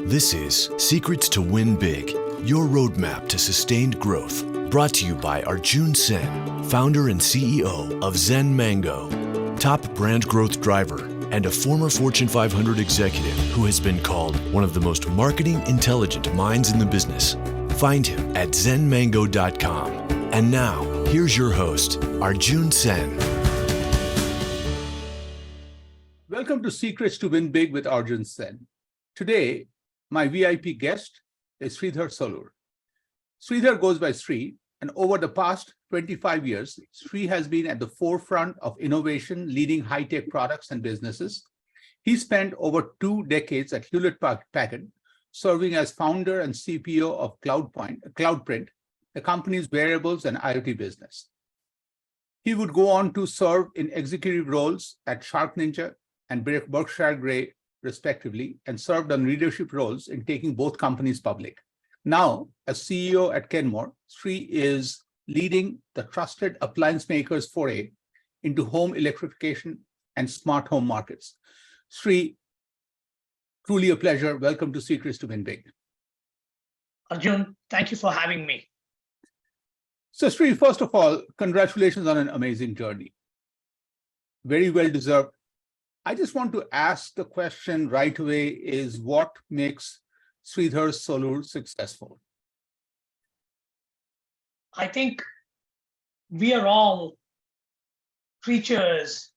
This is Secrets to Win Big, your roadmap to sustained growth. Brought to you by Arjun Sen, founder and CEO of Zen Mango, top brand growth driver, and a former Fortune 500 executive who has been called one of the most marketing intelligent minds in the business. Find him at zenmango.com. And now, here's your host, Arjun Sen. Welcome to Secrets to Win Big with Arjun Sen. Today, my VIP guest is Sridhar Solur. Sridhar goes by Sri, and over the past 25 years, Sri has been at the forefront of innovation, leading high-tech products and businesses. He spent over 2 decades at Hewlett Packard, serving as founder and CPO of CloudPrint, the company's wearables and IoT business. He would go on to serve in executive roles at SharkNinja and Berkshire Grey, respectively, and served on leadership roles in taking both companies public. Now, as CEO at Kenmore, Sri is leading the trusted appliance makers foray into home electrification and smart home markets. Sri, truly a pleasure. Welcome to Secrets to Win Big. Arjun, thank you for having me. So Sri, first of all, congratulations on an amazing journey. Very well deserved. I just want to ask the question right away is what makes Sridhar Solur successful? I think we are all creatures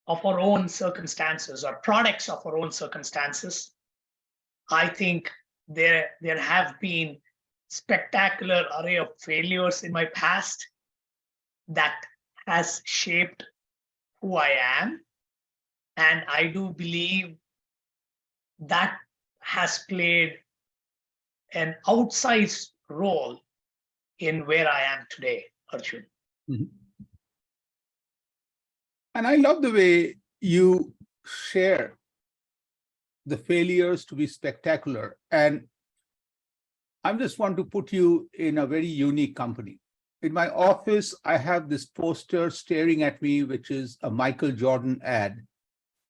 of our own circumstances or products of our own circumstances. I think there have been spectacular array of failures in my past that has shaped who I am. And I do believe that has played an outsized role in where I am today, Arjun. Mm-hmm. And I love the way you share the failures to be spectacular. And I just want to put you in a very unique company. In my office, I have this poster staring at me, which is a Michael Jordan ad.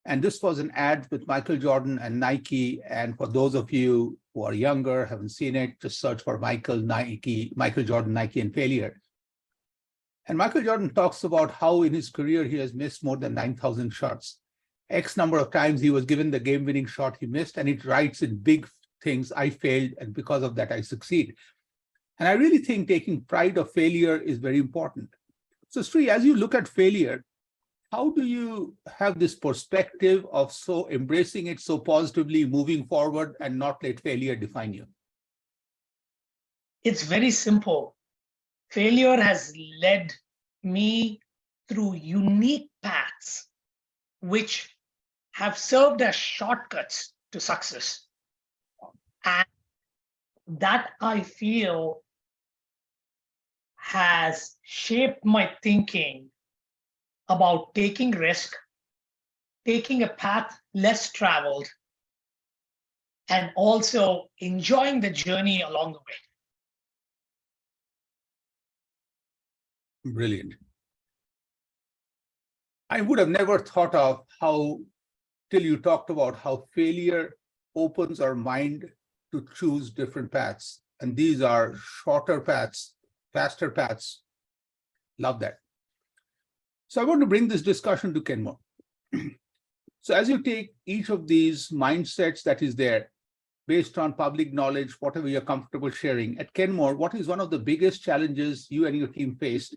And this was an ad with Michael Jordan and Nike. And for those of you who are younger, haven't seen it, just search for Michael Jordan, Nike, and failure. And Michael Jordan talks about how in his career, he has missed more than 9,000 shots. X number of times he was given the game-winning shot he missed, and it writes in big things, I failed, and because of that, I succeed. And I really think taking pride of failure is very important. So Sri, as you look at failure, how do you have this perspective of so embracing it so positively, moving forward and not let failure define you? It's very simple. Failure has led me through unique paths, which have served as shortcuts to success. And that I feel has shaped my thinking about taking risk, taking a path less traveled, and also enjoying the journey along the way. Brilliant. I would have never thought of how, till you talked about how failure opens our mind to choose different paths. And these are shorter paths, faster paths. Love that. So I want to bring this discussion to Kenmore. So as you take each of these mindsets that is there, based on public knowledge, whatever you're comfortable sharing, at Kenmore, what is one of the biggest challenges you and your team faced,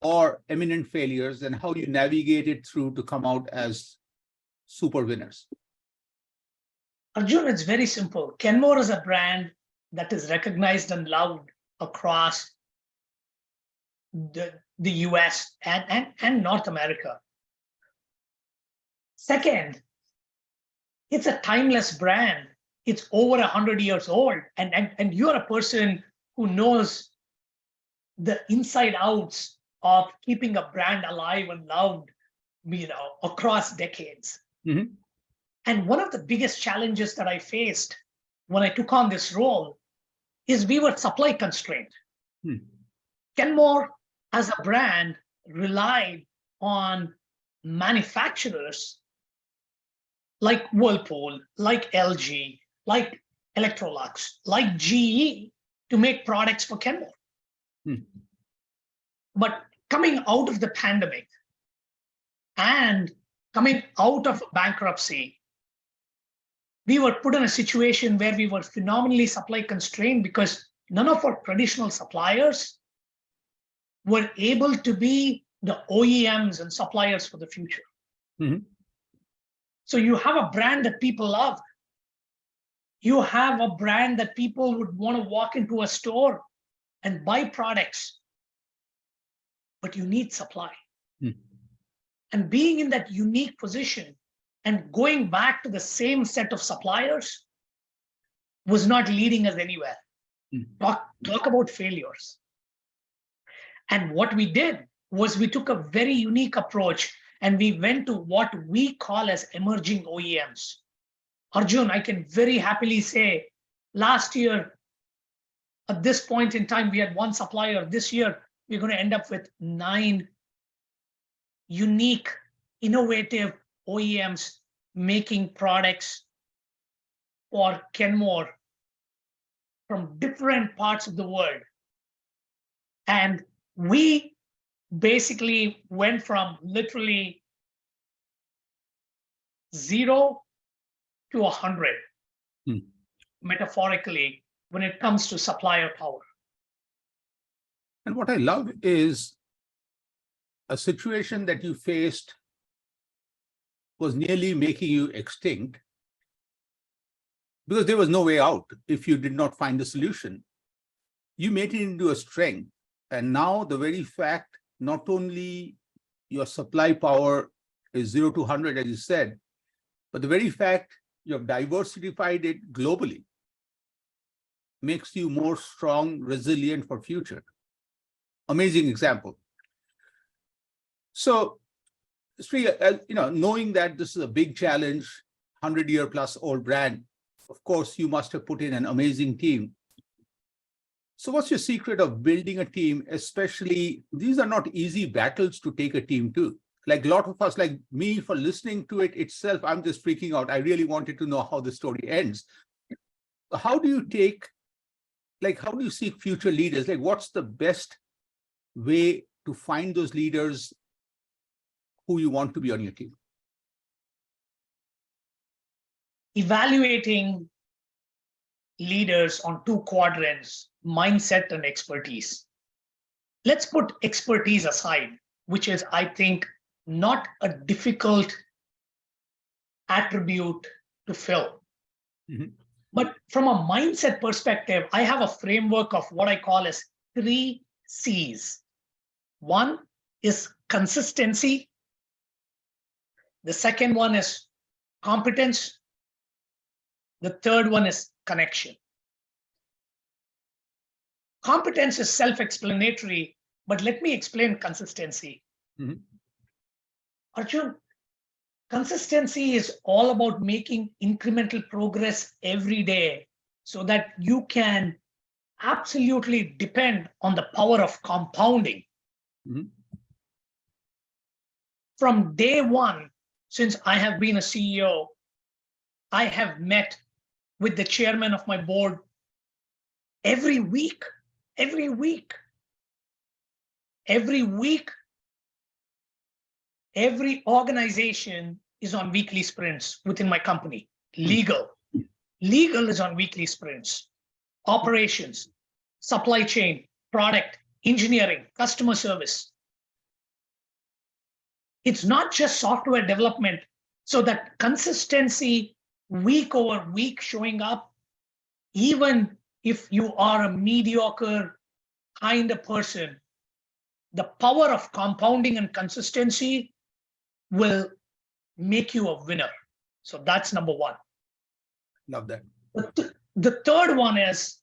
or eminent failures, and how you navigated through to come out as super winners? Arjun, it's very simple. Kenmore is a brand that is recognized and loved across the US and North America. Second, it's a timeless brand. It's over 100 years old. And you're a person who knows the inside outs of keeping a brand alive and loved, across decades. Mm-hmm. And one of the biggest challenges that I faced when I took on this role is we were supply constrained. Kenmore as a brand relied on manufacturers like Whirlpool, like LG, like Electrolux, like GE to make products for Kenmore. But coming out of the pandemic and coming out of bankruptcy, we were put in a situation where we were phenomenally supply constrained because none of our traditional suppliers were able to be the OEMs and suppliers for the future. So you have a brand that people love. You have a brand that people would want to walk into a store and buy products, but you need supply. And being in that unique position and going back to the same set of suppliers was not leading us anywhere. Talk about failures. And what we did was we took a very unique approach and we went to what we call as emerging OEMs. Arjun, I can very happily say last year, at this point in time, we had one supplier. This year, we're going to end up with 9 unique, innovative OEMs making products for Kenmore from different parts of the world. And we basically went from literally 0 to 100, metaphorically, when it comes to supplier power. And what I love is a situation that you faced was nearly making you extinct because there was no way out if you did not find a solution. You made it into a strength. And now the very fact, not only your supply power is 0 to 100, as you said, but the very fact you have diversified it globally makes you more strong, resilient for future. Amazing example. So, Sri, knowing that this is a big challenge, 100-year-plus old brand, of course, you must have put in an amazing team. So what's your secret of building a team, especially, these are not easy battles to take a team to. Like a lot of us, like me, for listening to it itself, I'm just freaking out. I really wanted to know how the story ends. How do you take, how do you seek future leaders? Like, what's the best way to find those leaders who you want to be on your team? Evaluating leaders on 2 quadrants, mindset and expertise. Let's put expertise aside, which is, I think, not a difficult attribute to fill. But from a mindset perspective, I have a framework of what I call as 3 C's. One is consistency. The second one is competence. The third one is connection. Competence is self-explanatory, but let me explain consistency. Arjun, consistency is all about making incremental progress every day so that you can absolutely depend on the power of compounding. From day one, since I have been a CEO, I have met with the chairman of my board every week. Every organization is on weekly sprints within my company. Legal is on weekly sprints. Operations, supply chain, product, engineering, customer service. It's not just software development. So that consistency week over week showing up, even if you are a mediocre kind of person, the power of compounding and consistency will make you a winner. So that's number one. Love that. The third one is,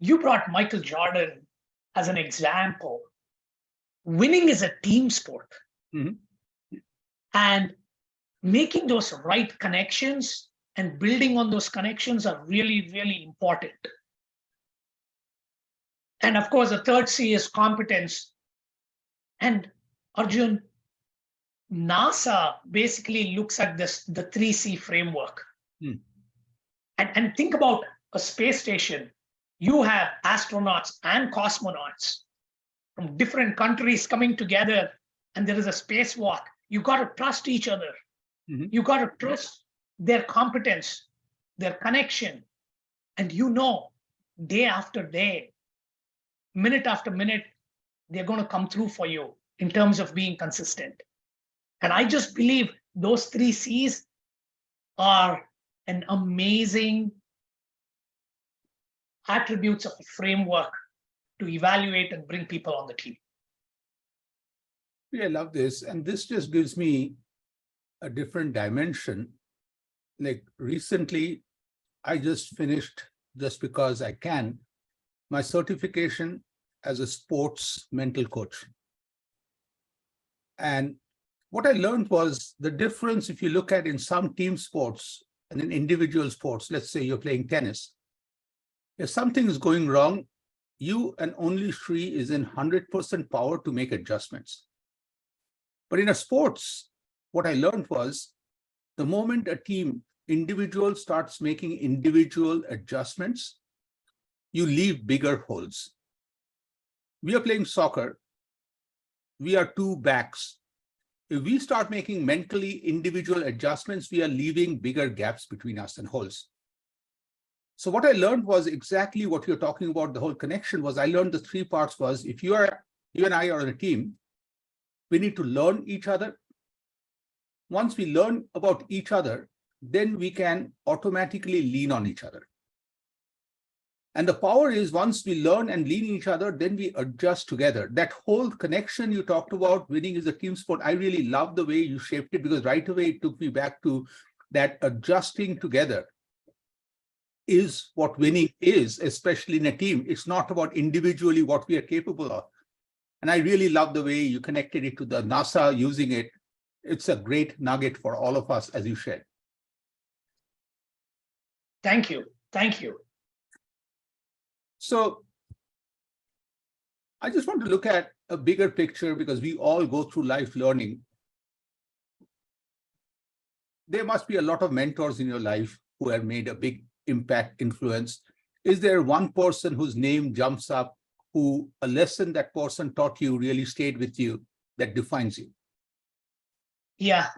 you brought Michael Jordan as an example. Winning is a team sport. And making those right connections and building on those connections are really, really important. And of course, the third C is competence. And Arjun, NASA basically looks at this, the 3C framework. And think about a space station. You have astronauts and cosmonauts from different countries coming together, and there is a spacewalk. You got to trust each other. Mhm. You got to trust their competence, their connection. And day after day, minute after minute, they're going to come through for you in terms of being consistent. And I just believe those 3 C's are an amazing attributes of a framework to evaluate and bring people on the team. Yeah, I love this. And this just gives me a different dimension. Like recently, I just finished, just because I can, my certification as a sports mental coach. And what I learned was the difference, if you look at in some team sports and in individual sports, let's say you're playing tennis, if something is going wrong, you and only Sri is in 100% power to make adjustments. But in a sports, what I learned was the moment a team individual starts making individual adjustments, you leave bigger holes. We are playing soccer. We are 2 backs. If we start making mentally individual adjustments, we are leaving bigger gaps between us and holes. So what I learned was exactly what you're talking about. The whole connection was, I learned the 3 parts was, if you and I are on a team, we need to learn each other. Once we learn about each other, then we can automatically lean on each other. And the power is, once we learn and lean on each other, then we adjust together. That whole connection you talked about, winning is a team sport, I really love the way you shaped it, because right away it took me back to that adjusting together is what winning is, especially in a team. It's not about individually what we are capable of. And I really love the way you connected it to the NASA using it. It's a great nugget for all of us, as you shared. Thank you. Thank you. So I just want to look at a bigger picture, because we all go through life learning. There must be a lot of mentors in your life who have made a big impact, influence. Is there one person whose name jumps up, who a lesson that person taught you really stayed with you, that defines you? Yeah.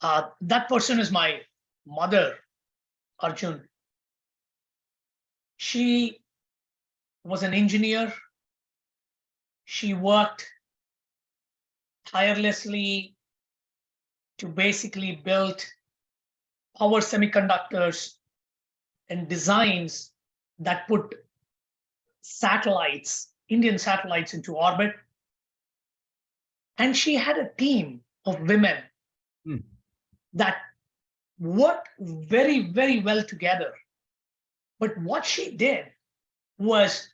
That person is my mother, Arjun. She was an engineer. She worked tirelessly to basically build power semiconductors and designs that put satellites, Indian satellites, into orbit. And she had a team of women that worked very, very well together. But what she did was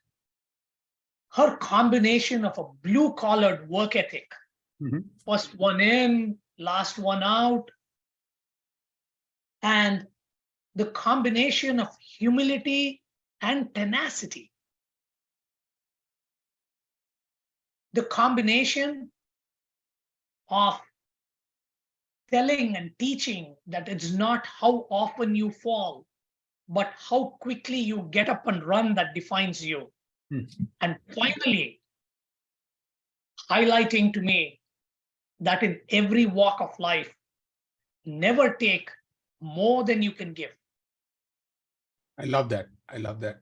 her combination of a blue-collared work ethic, first one in, last one out, and the combination of humility and tenacity. The combination of telling and teaching that it's not how often you fall, but how quickly you get up and run that defines you. And finally, highlighting to me that in every walk of life, never take more than you can give. I love that. I love that.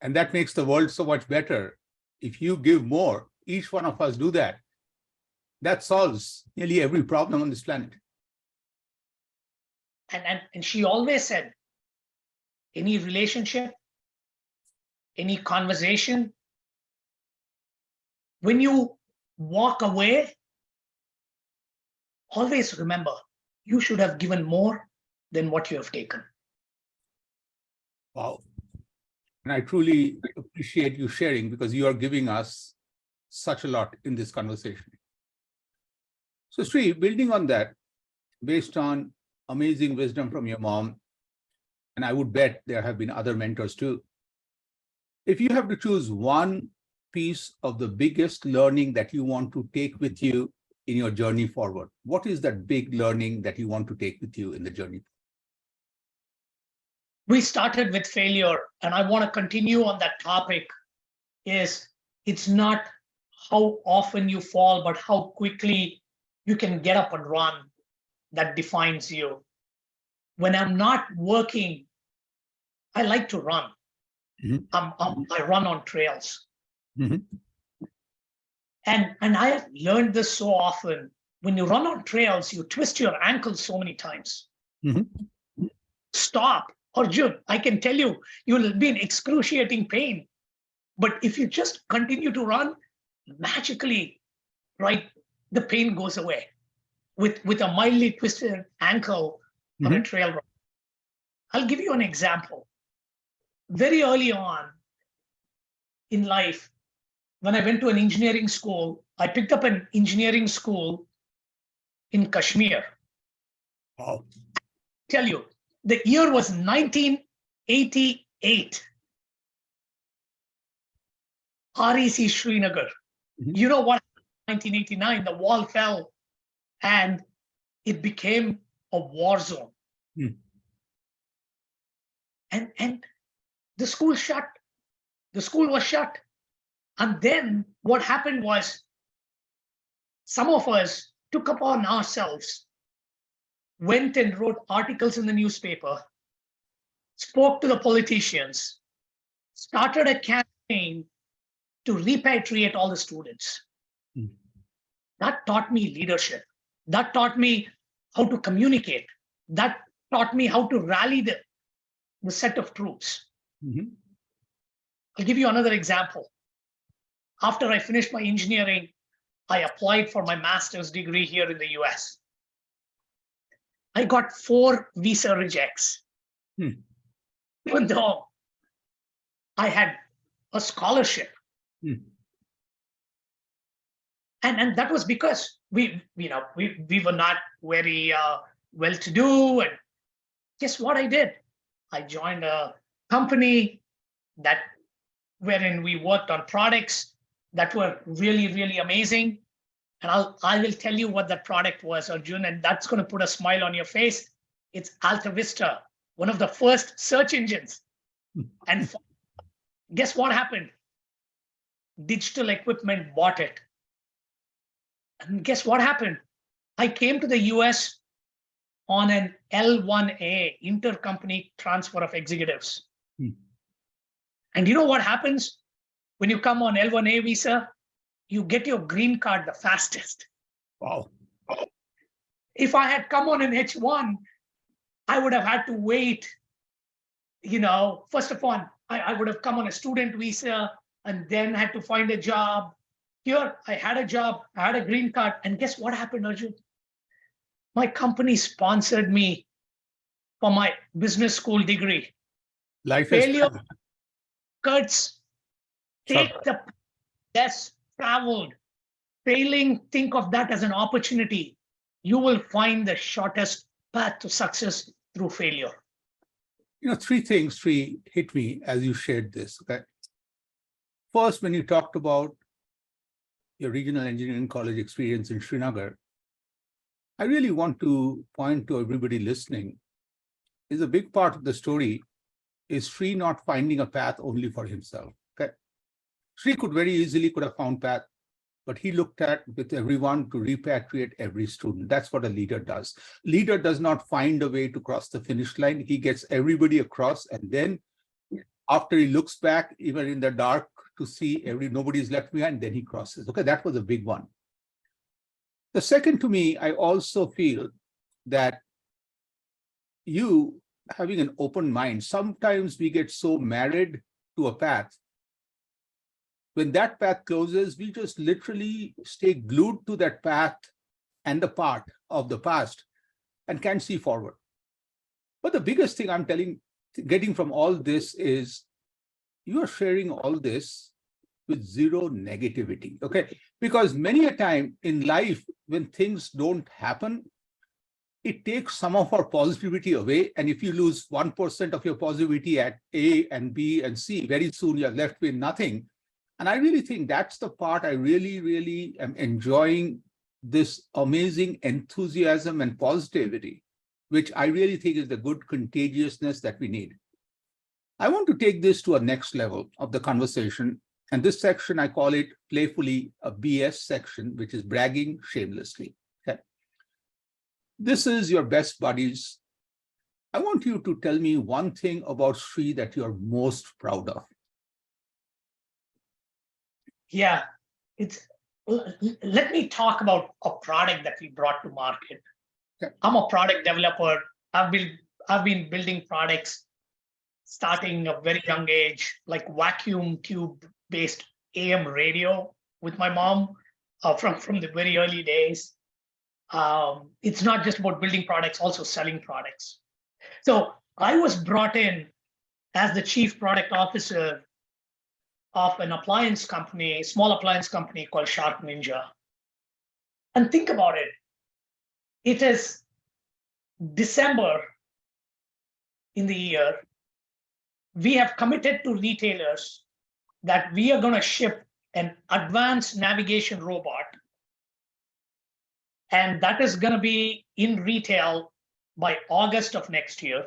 And that makes the world so much better. If you give more, each one of us do that. That solves nearly every problem on this planet. And she always said, any relationship, any conversation, when you walk away, always remember, you should have given more than what you have taken. Wow. And I truly appreciate you sharing, because you are giving us such a lot in this conversation. So Sri, building on that, based on amazing wisdom from your mom, and I would bet there have been other mentors too. If you have to choose one piece of the biggest learning that you want to take with you in your journey forward, what is that big learning that you want to take with you in the journey? we started with failure, and I want to continue on that topic, is it's not how often you fall, but how quickly you can get up and run that defines you. When I'm not working, I like to run. I run on trails. And I have learned this so often. When you run on trails, you twist your ankles so many times. Stop. Arjun, I can tell you, you'll be in excruciating pain. But if you just continue to run, magically, right, the pain goes away with a mildly twisted ankle on a trail run. I'll give you an example. Very early on in life, when I went to an engineering school, I picked up an engineering school in Kashmir. Wow. I tell you, the year was 1988. REC Srinagar. You know what? 1989, the wall fell and it became a war zone. And the school shut. The school was shut. And then what happened was some of us took upon ourselves, went and wrote articles in the newspaper, spoke to the politicians, started a campaign to repatriate all the students. That taught me leadership. That taught me how to communicate. That taught me how to rally the set of troops. I'll give you another example. After I finished my engineering, I applied for my master's degree here in the US. I got 4 visa rejects. Even though I had a scholarship. And that was because we were not very well-to-do. And guess what I did? I joined a company wherein we worked on products that were really, really amazing. And I will tell you what that product was, Arjun, and that's going to put a smile on your face. It's Alta Vista, one of the first search engines. And guess what happened? Digital Equipment bought it. And guess what happened? I came to the US on an L1A, intercompany transfer of executives. And you know what happens when you come on L1A visa? You get your green card the fastest. Wow. If I had come on an H1, I would have had to wait. First of all, I would have come on a student visa and then had to find a job. Here, I had a job, I had a green card, and guess what happened, Arjun? My company sponsored me for my business school degree. Life Failure, is cuts, take the less traveled. Failing, think of that as an opportunity. You will find the shortest path to success through failure. 3 things hit me as you shared this. Okay. First, when you talked about your regional engineering college experience in Srinagar, I really want to point to everybody listening, is a big part of the story is Sri not finding a path only for himself. Okay. Sri could have found path, but he looked at with everyone to repatriate every student. That's what a leader does. Leader does not find a way to cross the finish line. He gets everybody across, and then after he looks back, even in the dark, to see nobody's left behind, then he crosses. Okay, that was a big one. The second, to me, I also feel that you having an open mind, sometimes we get so married to a path. When that path closes, we just literally stay glued to that path and the part of the past and can't see forward. But the biggest thing I'm getting from all this is you are sharing all this with zero negativity, okay? Because many a time in life, when things don't happen, it takes some of our positivity away. And if you lose 1% of your positivity at A and B and C, very soon you're left with nothing. And I really think that's the part I really, really am enjoying, this amazing enthusiasm and positivity, which I really think is the good contagiousness that we need. I want to take this to a next level of the conversation. And this section, I call it playfully a BS section, which is bragging shamelessly. Okay. This is your best buddies. I want you to tell me one thing about Sri that you're most proud of. Yeah, let me talk about a product that we brought to market. Okay. I'm a product developer. I've been building products starting a very young age, like vacuum tube based AM radio with my mom from the very early days. It's not just about building products, also selling products. So I was brought in as the chief product officer of an appliance company, small appliance company called SharkNinja. And think about it. It is December in the year. We have committed to retailers that we are going to ship an advanced navigation robot. And that is going to be in retail by August of next year.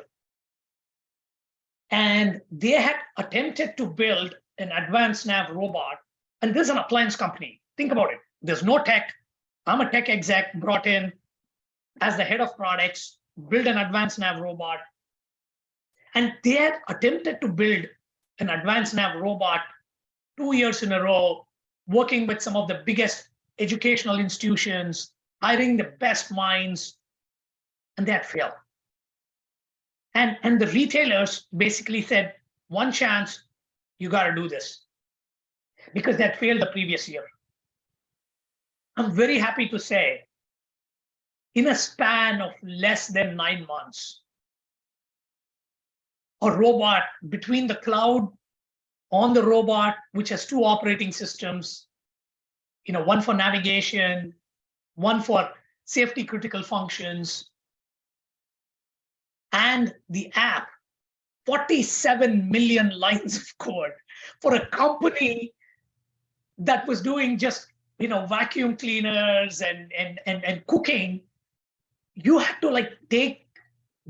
And they had attempted to build an advanced nav robot. And this is an appliance company. Think about it. There's no tech. I'm a tech exec brought in as the head of products, build an advanced nav robot. And they had attempted to build an advanced nav robot 2 years in a row, working with some of the biggest educational institutions, hiring the best minds, and they had failed. And the retailers basically said, one chance, you got to do this, because they had failed the previous year. I'm very happy to say, in a span of less than 9 months, a robot between the cloud, on the robot, which has 2 operating systems, one for navigation, one for safety critical functions, and the app, 47 million lines of code for a company that was doing just vacuum cleaners and cooking. You had to take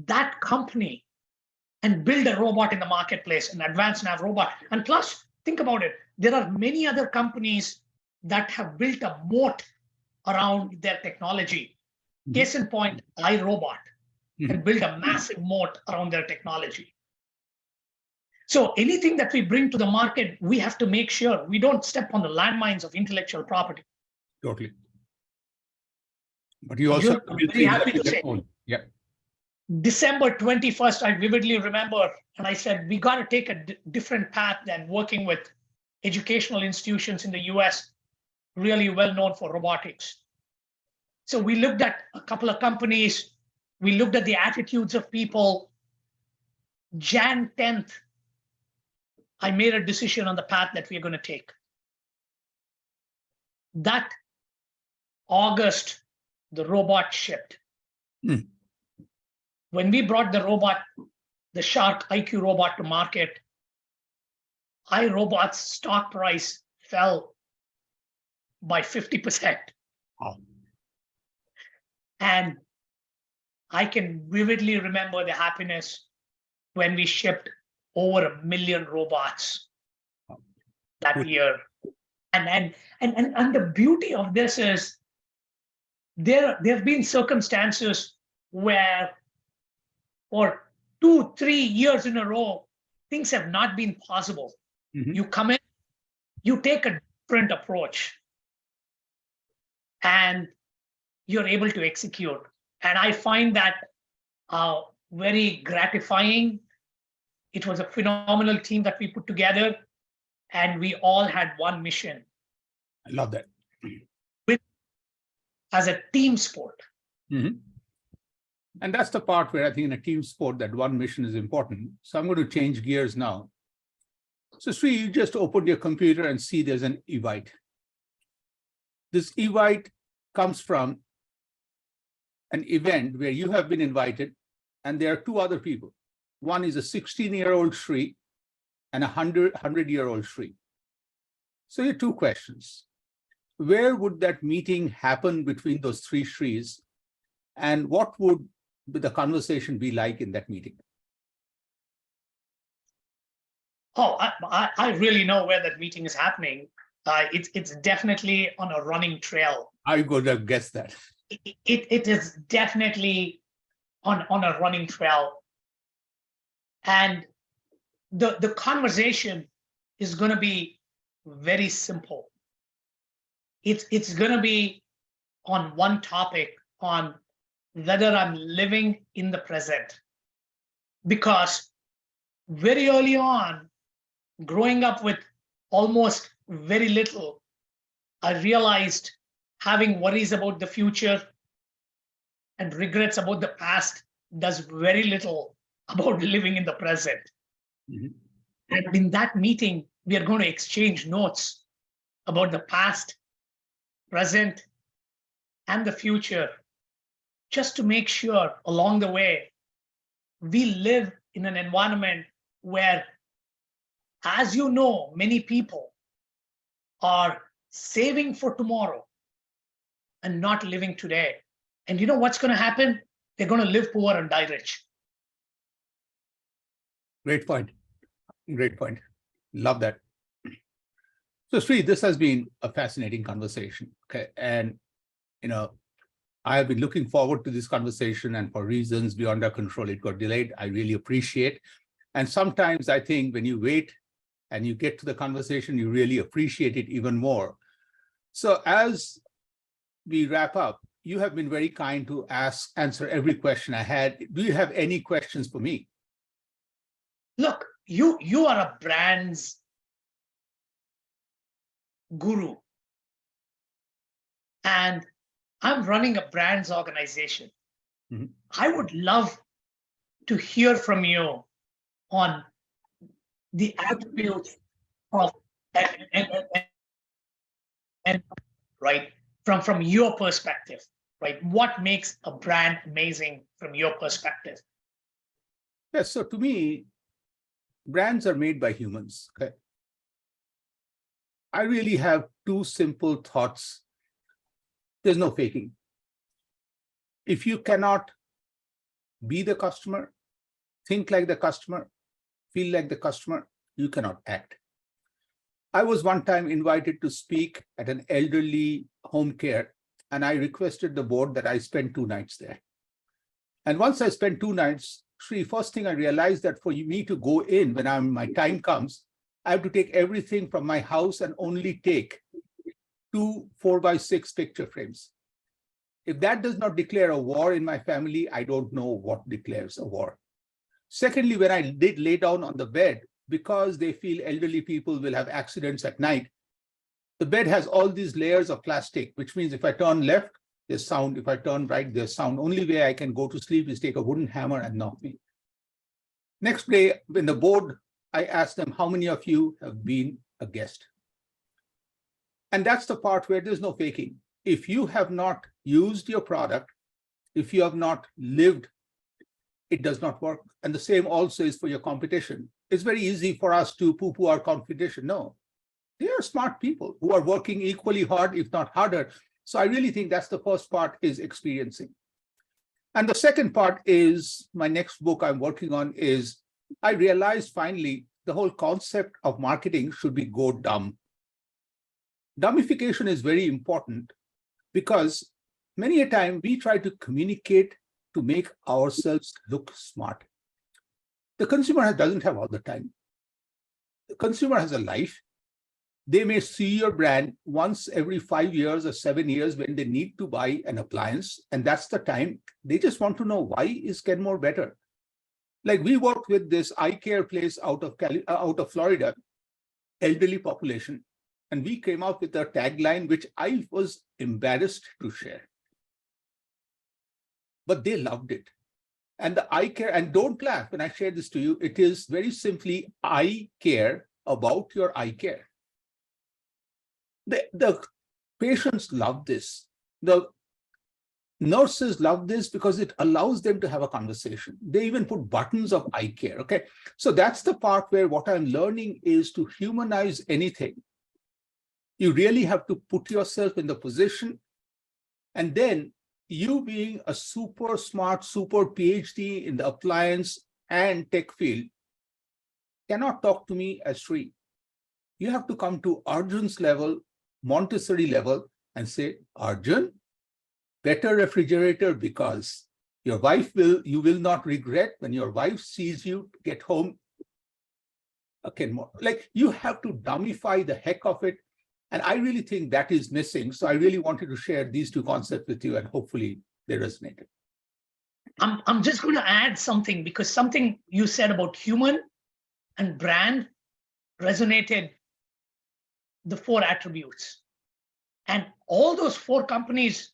that company and build a robot in the marketplace, an advanced nav robot. And plus, think about it, there are many other companies that have built a moat around their technology. Mm-hmm. Case in point, iRobot and build a massive moat around their technology. So anything that we bring to the market, we have to make sure we don't step on the landmines of intellectual property. Totally. But you also have to be very happy to say. Yeah. December 21st, I vividly remember, and I said, we got to take a different path than working with educational institutions in the US, really well known for robotics. So we looked at a couple of companies. We looked at the attitudes of people. Jan 10th, I made a decision on the path that we're going to take. That August, the robot shipped. When we brought the robot, the Shark IQ robot to market, iRobot's stock price fell by 50%. Wow. And I can vividly remember the happiness when we shipped over 1 million robots that year. And the beauty of this is there have been circumstances where for 2-3 years in a row, things have not been possible. Mm-hmm. You come in, you take a different approach, and you're able to execute. And I find that very gratifying. It was a phenomenal team that we put together, and we all had one mission. I love that. As a team sport. Mm-hmm. And that's the part where I think in a team sport, that one mission is important. So I'm going to change gears now. So Sri, you just opened your computer and see there's an invite. This invite comes from an event where you have been invited, and there are 2 other people. One is a 16-year-old Sri and a 100-year-old Sri. So here are 2 questions. Where would that meeting happen between those 3 Sris? And what would the conversation be like in that meeting? Oh, I really know where that meeting is happening. It's definitely on a running trail. I would have guessed that. It is definitely on a running trail. And the conversation is going to be very simple. It's going to be on one topic, on whether I'm living in the present. Because very early on, growing up with almost very little, I realized having worries about the future and regrets about the past does very little about living in the present. Mhm. And in that meeting, we are going to exchange notes about the past, present, and the future, just to make sure along the way, we live in an environment where, as you know, many people are saving for tomorrow and not living today. And you know what's going to happen? They're going to live poor and die rich. Great point. Great point. Love that. So Sri, this has been a fascinating conversation. Okay. And, I have been looking forward to this conversation, and for reasons beyond our control, it got delayed. I really appreciate. And sometimes I think when you wait and you get to the conversation, you really appreciate it even more. So as we wrap up, you have been very kind to answer every question I had. Do you have any questions for me? Look, you are a brand's guru. And I'm running a brands organization. Mhm. I would love to hear from you on the attributes of and right from your perspective, right? What makes a brand amazing from your perspective? Yes, so to me, brands are made by humans. Okay. I really have two simple thoughts. There's no faking. If you cannot be the customer, think like the customer, feel like the customer, you cannot act. I was one time invited to speak at an elderly home care, and I requested the board that I spend 2 nights there. And once I spent 2 nights, first thing I realized that for me to go in when my time comes, I have to take everything from my house and only take 2 4x6 picture frames. If that does not declare a war in my family, I don't know what declares a war. Secondly, when I did lay down on the bed, because they feel elderly people will have accidents at night, the bed has all these layers of plastic, which means if I turn left, there's sound. If I turn right, there's sound. Only way I can go to sleep is take a wooden hammer and knock me. Next day, in the board, I asked them, how many of you have been a guest? And that's the part where there's no faking. If you have not used your product, if you have not lived, it does not work. And the same also is for your competition. It's very easy for us to poo-poo our competition. No, they are smart people who are working equally hard, if not harder. So I really think that's the first part, is experiencing. And the second part is my next book I'm working on is, I realized finally the whole concept of marketing should be go dumb. Dumbification is very important because many a time we try to communicate to make ourselves look smart. The consumer doesn't have all the time. The consumer has a life. They may see your brand once every 5 years or 7 years when they need to buy an appliance. And that's the time they just want to know, why is Kenmore better? Like we worked with this eye care place out of Florida, elderly population. And we came up with a tagline, which I was embarrassed to share. But they loved it. And the eye care, and don't laugh when I share this to you, it is very simply, I care about your eye care. The patients love this. The nurses love this because it allows them to have a conversation. They even put buttons of eye care. Okay. So that's the part where what I'm learning is to humanize anything. You really have to put yourself in the position, and then you being a super smart, super PhD in the appliance and tech field, cannot talk to me as Sri. You have to come to Arjun's level, Montessori level, and say, Arjun, better refrigerator, because you will not regret when your wife sees you get home a Kenmore. Like, you have to dumbify the heck of it. And I really think that is missing. So I really wanted to share these two concepts with you, and hopefully they resonated. I'm just going to add something, because something you said about human and brand resonated, the 4 attributes. And all those 4 companies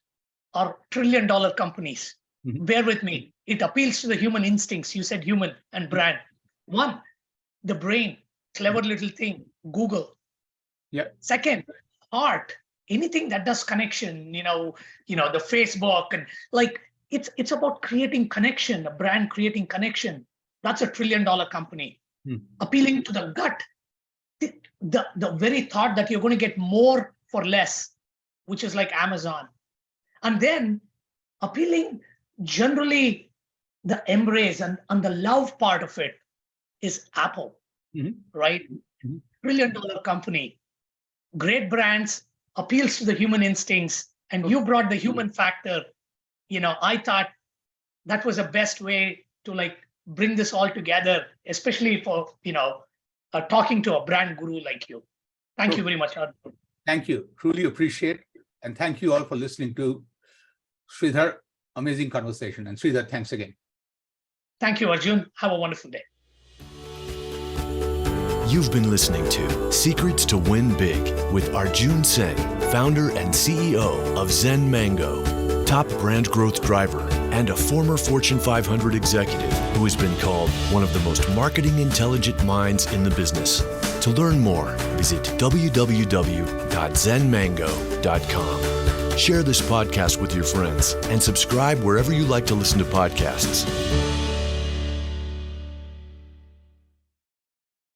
are trillion-dollar companies. Mm-hmm. Bear with me. It appeals to the human instincts. You said human and brand. 1, the brain, clever little thing, Google. Yeah. 2nd, heart, anything that does connection, the Facebook, and like, it's about creating connection, a brand creating connection. That's a trillion-dollar company. Appealing to the gut, the very thought that you're going to get more for less, which is like Amazon. And then appealing generally the embrace and the love part of it is Apple, right? Mm-hmm. Trillion-dollar company, great brands, appeals to the human instincts, and you brought the human factor. I thought that was the best way to like bring this all together, especially for, talking to a brand guru like you. Thank you very much, Arjun. Thank you. Truly appreciate. And thank you all for listening to Sridhar. Amazing conversation. And Sridhar, thanks again. Thank you, Arjun. Have a wonderful day. You've been listening to Secrets to Win Big with Arjun Sen, founder and CEO of Zen Mango, top brand growth driver, and a former Fortune 500 executive who has been called one of the most marketing intelligent minds in the business. To learn more, visit www.zenmango.com. Share this podcast with your friends and subscribe wherever you like to listen to podcasts.